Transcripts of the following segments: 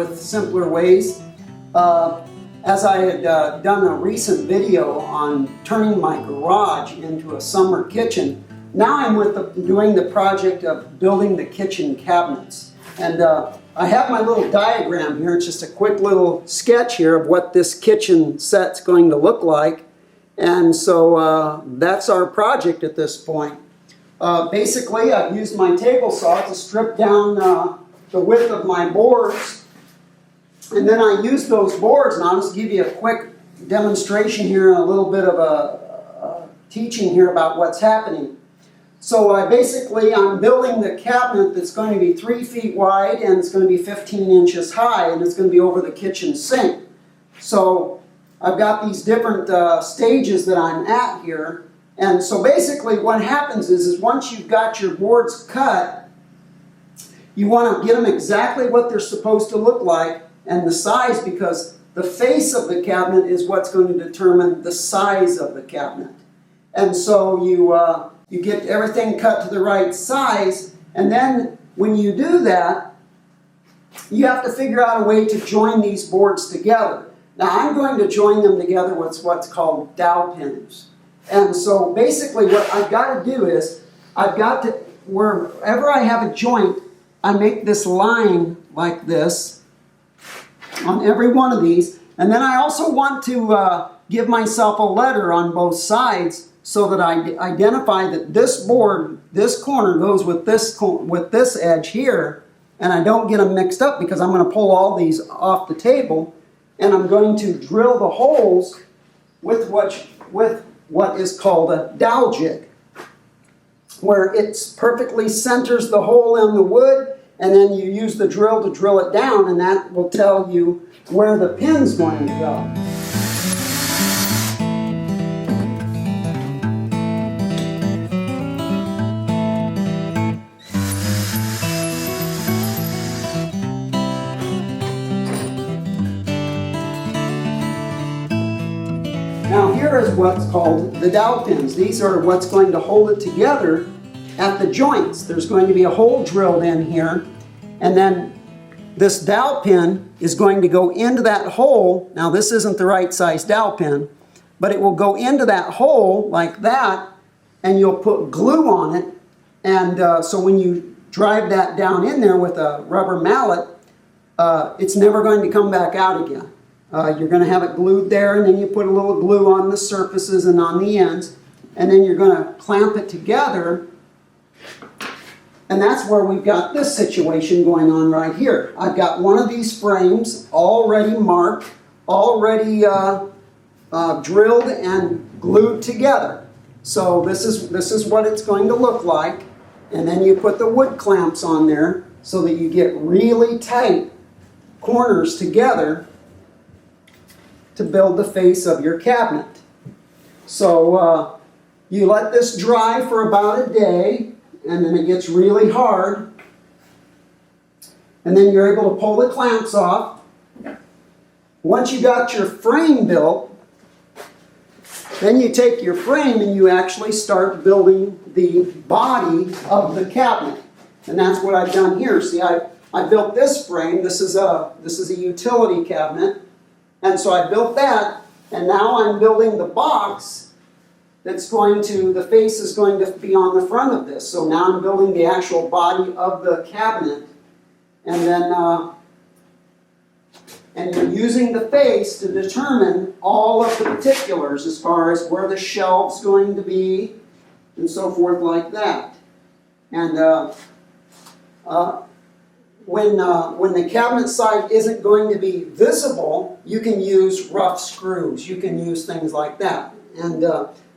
with simpler ways. As I had done a recent video on turning my garage into a summer kitchen, now I'm doing the project of building the kitchen cabinets. And I have my little diagram here. It's just a quick little sketch here of what this kitchen set's going to look like. And so that's our project at this point. Basically, I've used my table saw to strip down the width of my boards. And then I use those boards, and I'll just give you a quick demonstration here and a little bit of a teaching here about what's happening. So I'm building the cabinet that's going to be 3 feet wide and it's going to be 15 inches high, and it's going to be over the kitchen sink. So I've got these different stages that I'm at here. And so basically what happens is once you've got your boards cut, you want to get them exactly what they're supposed to look like and the size, because the face of the cabinet is what's going to determine the size of the cabinet. And so you get everything cut to the right size, and then when you do that, you have to figure out a way to join these boards together. Now I'm going to join them together with what's called dowel pins. And so basically what I've got to do is, wherever I have a joint, I make this line like this on every one of these. And then I also want to give myself a letter on both sides so that I identify that this board, this corner goes with this edge here, and I don't get them mixed up, because I'm going to pull all these off the table, and I'm going to drill the holes with what is called a dowel jig, where it perfectly centers the hole in the wood, and then you use the drill to drill it down, and that will tell you where the pin's going to go. Now here is what's called the dowel pins. These are what's going to hold it together at the joints. There's going to be a hole drilled in here, and then this dowel pin is going to go into that hole. Now this isn't the right size dowel pin, but it will go into that hole like that, and you'll put glue on it, and so when you drive that down in there with a rubber mallet, it's never going to come back out again. You're going to have it glued there, and then you put a little glue on the surfaces and on the ends, and then you're going to clamp it together. And that's where we've got this situation going on right here. I've got one of these frames already marked, already drilled and glued together. So this is what it's going to look like. And then you put the wood clamps on there so that you get really tight corners together to build the face of your cabinet. So you let this dry for about a day, and then it gets really hard, and then you're able to pull the clamps off. Once you got your frame built, then you take your frame and you actually start building the body of the cabinet. And that's what I've done here. See, I built this frame. This is a utility cabinet, and so I built that, and now I'm building the box the face is going to be on the front of this. So now I'm building the actual body of the cabinet. And then, and you're using the face to determine all of the particulars as far as where the shelf's going to be and so forth like that. And when the cabinet side isn't going to be visible, you can use rough screws. You can use things like that. And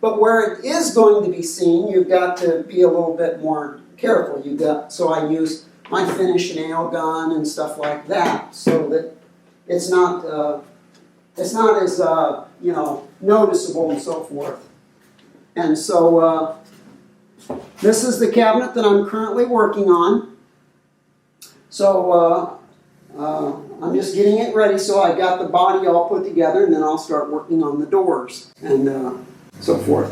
but where it is going to be seen, you've got to be a little bit more careful. So I use my finish nail gun and stuff like that, so that it's not as noticeable and so forth. And so this is the cabinet that I'm currently working on. So I'm just getting it ready, so I got the body all put together, and then I'll start working on the doors and so forth.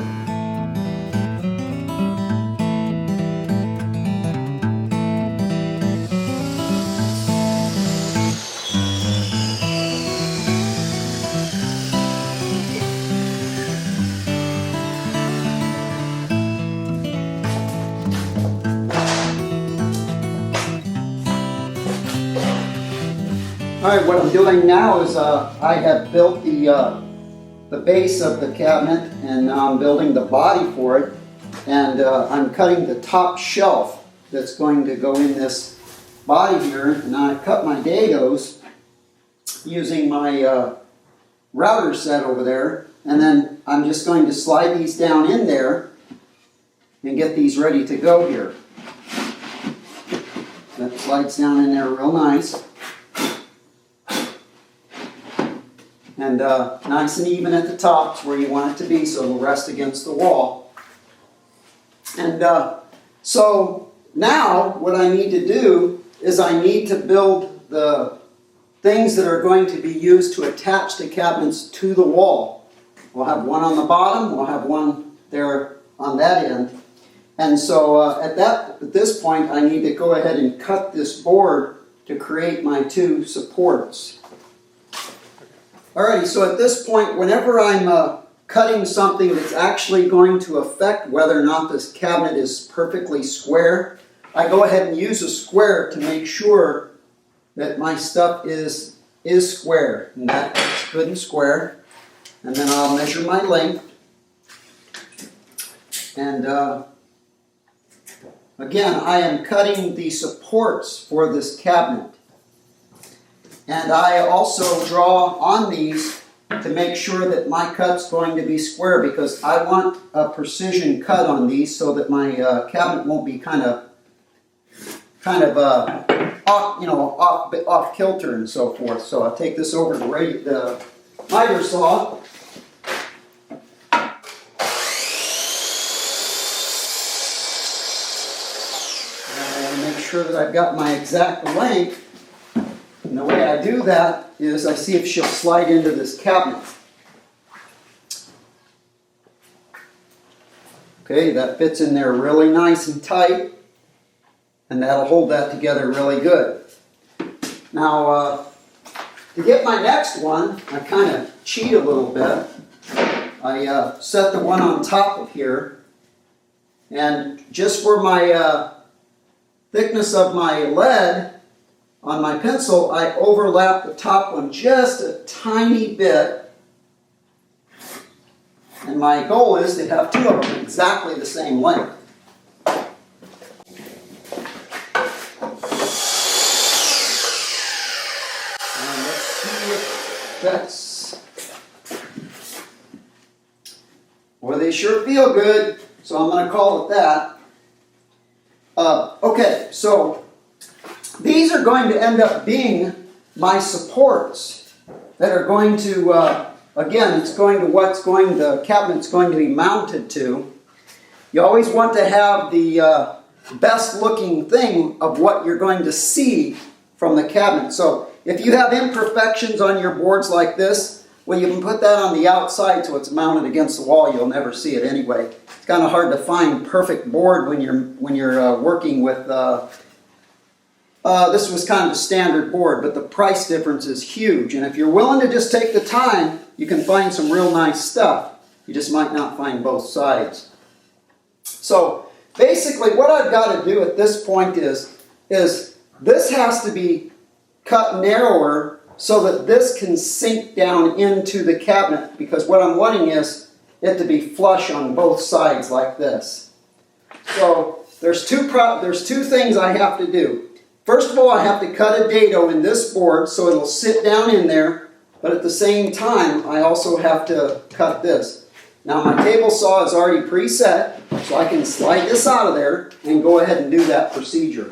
Alright, what I'm doing now is I have built the base of the cabinet, and now I'm building the body for it, and I'm cutting the top shelf that's going to go in this body here, and I cut my dados using my router set over there, and then I'm just going to slide these down in there and get these ready to go here. That slides down in there real nice. And nice and even at the top where you want it to be, so it'll rest against the wall. And so now what I need to do is I need to build the things that are going to be used to attach the cabinets to the wall. We'll have one on the bottom, we'll have one there on that end. And so at this point I need to go ahead and cut this board to create my two supports. Alrighty, so at this point, whenever I'm cutting something that's actually going to affect whether or not this cabinet is perfectly square, I go ahead and use a square to make sure that my stuff is square. And that's good and square. And then I'll measure my length. And again, I am cutting the supports for this cabinet. And I also draw on these to make sure that my cut's going to be square, because I want a precision cut on these so that my cabinet won't be kind of off kilter and so forth. So I'll take this over to the miter saw. And make sure that I've got my exact length. And the way I do that is I see if she'll slide into this cabinet. Okay, that fits in there really nice and tight, and that'll hold that together really good. Now, to get my next one, I kind of cheat a little bit. I set the one on top of here, and just for my thickness of my lead, on my pencil, I overlap the top one just a tiny bit. And my goal is to have two of them exactly the same length. And let's see if that's... Boy, they sure feel good, so I'm going to call it that. Okay, so these are going to end up being my supports that are going to, again, it's going to the cabinet's going to be mounted to. You always want to have the best looking thing of what you're going to see from the cabinet. So if you have imperfections on your boards like this, well, you can put that on the outside so it's mounted against the wall. You'll never see it anyway. It's kind of hard to find perfect board when you're working with. This was kind of a standard board, but the price difference is huge. And if you're willing to just take the time, you can find some real nice stuff. You just might not find both sides. So basically what I've got to do at this point is this has to be cut narrower so that this can sink down into the cabinet, because what I'm wanting is it to be flush on both sides like this. So there's two things I have to do. First of all, I have to cut a dado in this board so it'll sit down in there, but at the same time, I also have to cut this. Now my table saw is already preset, so I can slide this out of there and go ahead and do that procedure.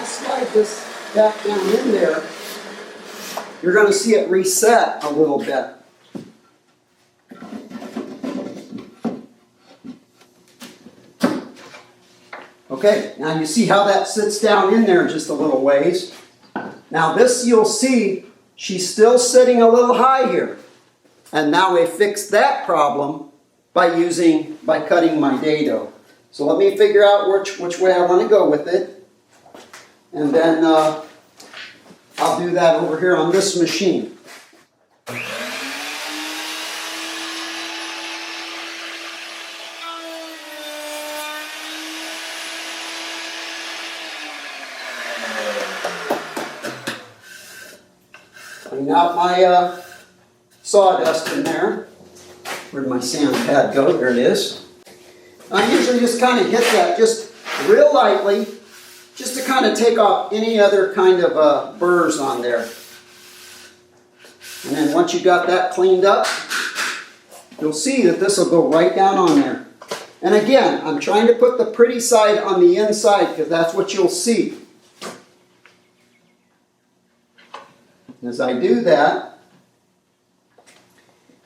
Slide this back down in there, you're going to see it reset a little bit. Okay, now you see how that sits down in there just a little ways. Now this, you'll see, she's still sitting a little high here. And now we fixed that problem. by cutting my dado. So let me figure out which way I want to go with it. And then I'll do that over here on this machine. Clean out my sawdust in there. Where'd my sand pad go? There it is. I usually just kind of hit that just real lightly, just to kind of take off any other kind of burrs on there. And then once you got that cleaned up, you'll see that this will go right down on there. And again, I'm trying to put the pretty side on the inside because that's what you'll see. As I do that,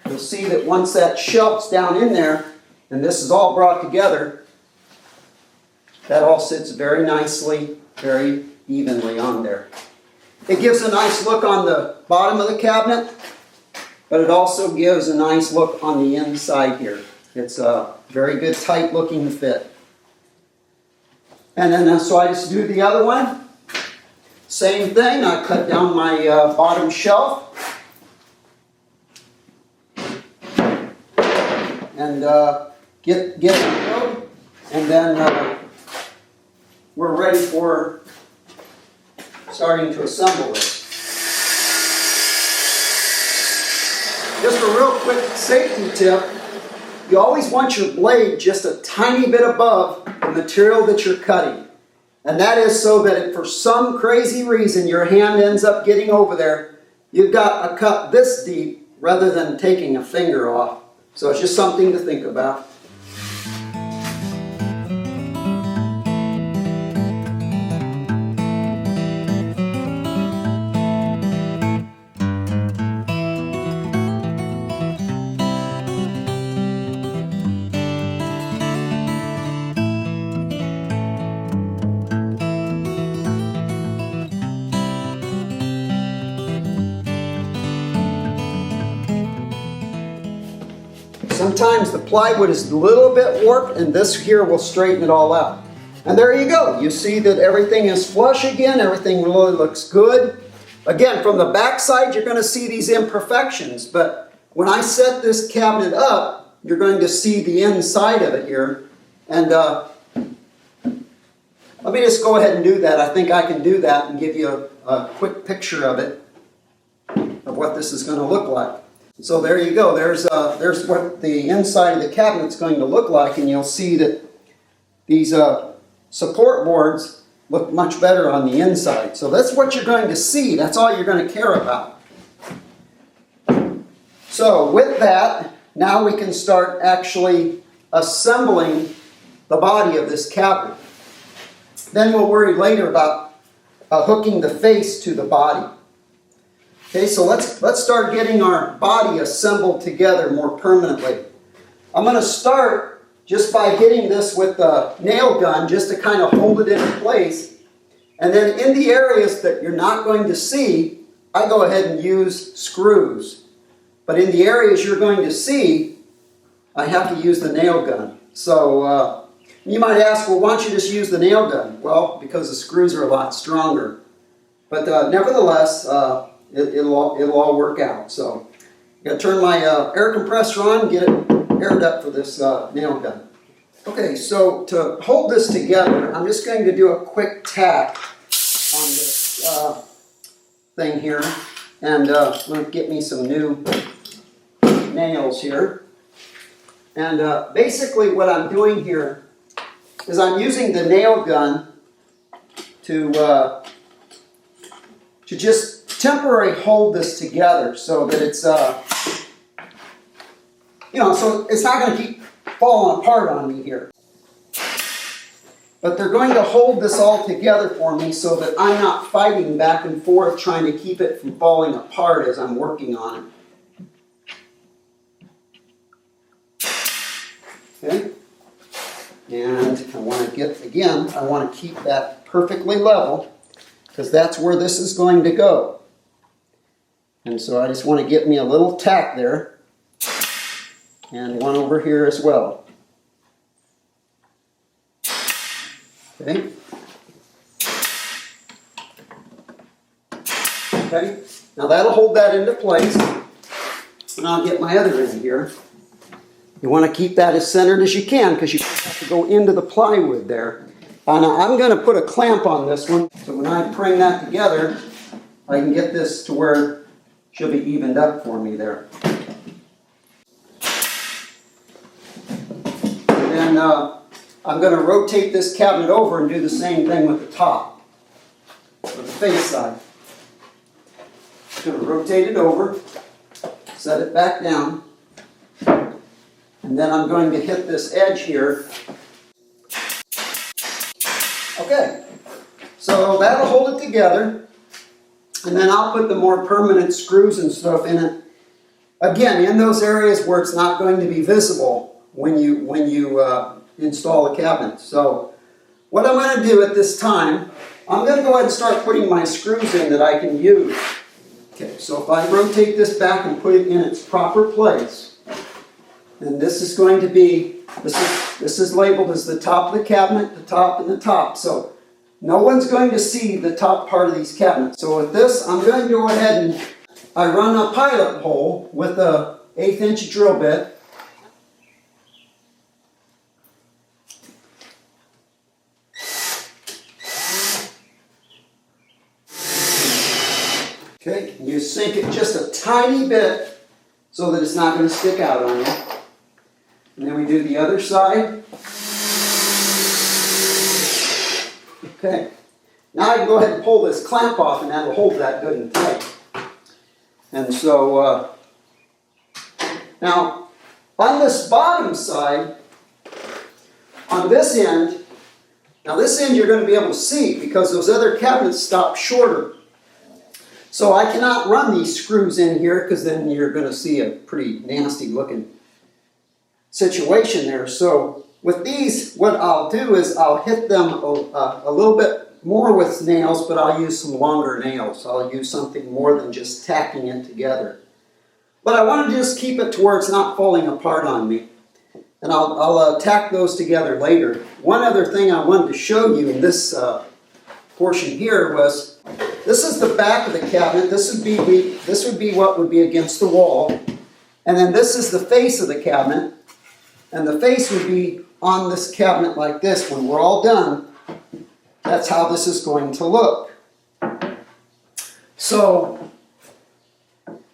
you'll see that once that shelf's down in there, and this is all brought together, that all sits very nicely, very evenly on there. It gives a nice look on the bottom of the cabinet, but it also gives a nice look on the inside here. It's a very good tight looking fit. And then so I just do the other one. Same thing, I cut down my bottom shelf. And get it going. And then we're ready for starting to assemble this. Just a real quick safety tip. You always want your blade just a tiny bit above the material that you're cutting. And that is so that if for some crazy reason your hand ends up getting over there, you've got a cut this deep rather than taking a finger off. So it's just something to think about. Sometimes the plywood is a little bit warped, and this here will straighten it all out. And there you go. You see that everything is flush again. Everything really looks good. Again, from the back side, you're going to see these imperfections. But when I set this cabinet up, you're going to see the inside of it here. And let me just go ahead and do that. I think I can do that and give you a quick picture of it, of what this is going to look like. So there you go. There's what the inside of the cabinet's going to look like, and you'll see that these support boards look much better on the inside. So that's what you're going to see. That's all you're going to care about. So with that, now we can start actually assembling the body of this cabinet. Then we'll worry later about hooking the face to the body. Okay, so let's start getting our body assembled together more permanently. I'm going to start just by hitting this with a nail gun just to kind of hold it in place. And then in the areas that you're not going to see, I go ahead and use screws. But in the areas you're going to see, I have to use the nail gun. So you might ask, well, why don't you just use the nail gun? Well, because the screws are a lot stronger. But nevertheless, it'll all work out. So I'm going to turn my air compressor on and get it aired up for this nail gun. Okay, so to hold this together, I'm just going to do a quick tack on this thing here. And I'm going to get me some new nails here. And basically what I'm doing here is I'm using the nail gun to just temporarily hold this together so that it's, so it's not going to keep falling apart on me here. But they're going to hold this all together for me so that I'm not fighting back and forth trying to keep it from falling apart as I'm working on it. Okay? And I want to keep that perfectly level because that's where this is going to go. And so I just want to get me a little tack there. and one over here as well. Okay. Okay. Now that'll hold that into place. And I'll get my other end here. You want to keep that as centered as you can because you have to go into the plywood there. Now I'm going to put a clamp on this one, so when I bring that together, I can get this to where it should be evened up for me there. And then I'm going to rotate this cabinet over and do the same thing with the top, with the face side. I'm going to rotate it over, set it back down, and then I'm going to hit this edge here. Okay, so that'll hold it together, and then I'll put the more permanent screws and stuff in it. Again, in those areas where it's not going to be visible when you install the cabinet. So what I'm going to do at this time, I'm going to go ahead and start putting my screws in that I can use. Okay, so if I rotate this back and put it in its proper place, and this is going to be, this is labeled as the top of the cabinet, the top and the top. So no one's going to see the top part of these cabinets. So with this, I'm going to go ahead and I run a pilot hole with a 1/8 inch drill bit. Okay, you sink it just a tiny bit so that it's not going to stick out on you. And then we do the other side. Okay, now I can go ahead and pull this clamp off and that'll hold that good and tight. And so, now on this bottom side, on this end, now this end you're going to be able to see because those other cabinets stop shorter. So I cannot run these screws in here because then you're going to see a pretty nasty looking situation there. So with these, what I'll do is I'll hit them a little bit more with nails, but I'll use some longer nails. I'll use something more than just tacking it together. But I want to just keep it to where it's not falling apart on me. And I'll tack those together later. One other thing I wanted to show you in this portion here was, this is the back of the cabinet. This would be what would be against the wall. And then this is the face of the cabinet. And the face would be on this cabinet like this. When we're all done, that's how this is going to look. So,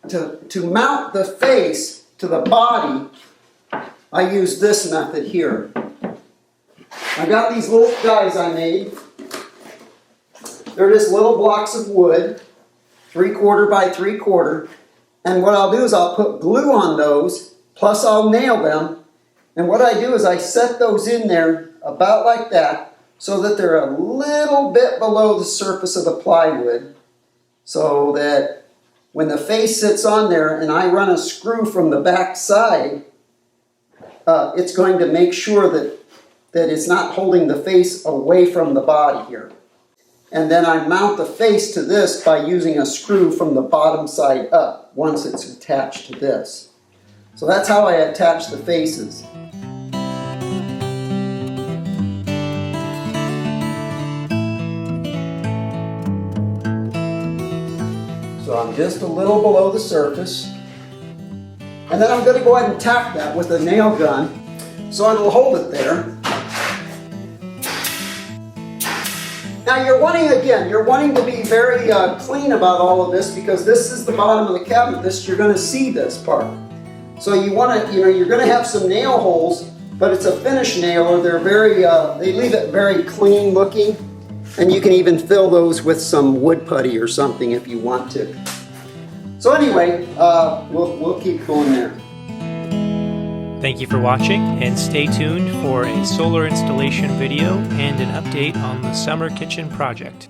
to mount the face to the body, I use this method here. I got these little guys I made. They're just little blocks of wood, 3/4 by 3/4. And what I'll do is I'll put glue on those, plus I'll nail them. And what I do is I set those in there about like that, so that they're a little bit below the surface of the plywood, so that when the face sits on there and I run a screw from the back side, it's going to make sure that it's not holding the face away from the body here. And then I mount the face to this by using a screw from the bottom side up once it's attached to this. So that's how I attach the faces. So I'm just a little below the surface. And then I'm going to go ahead and tack that with a nail gun so it'll hold it there. Now you're wanting to be very clean about all of this because this is the bottom of the cabinet. You're going to see this part. So you want to, you're going to have some nail holes, but it's a finish nail, or they're very, they leave it very clean looking. And you can even fill those with some wood putty or something if you want to. So anyway, we'll keep going there. Thank you for watching, and stay tuned for a solar installation video and an update on the summer kitchen project.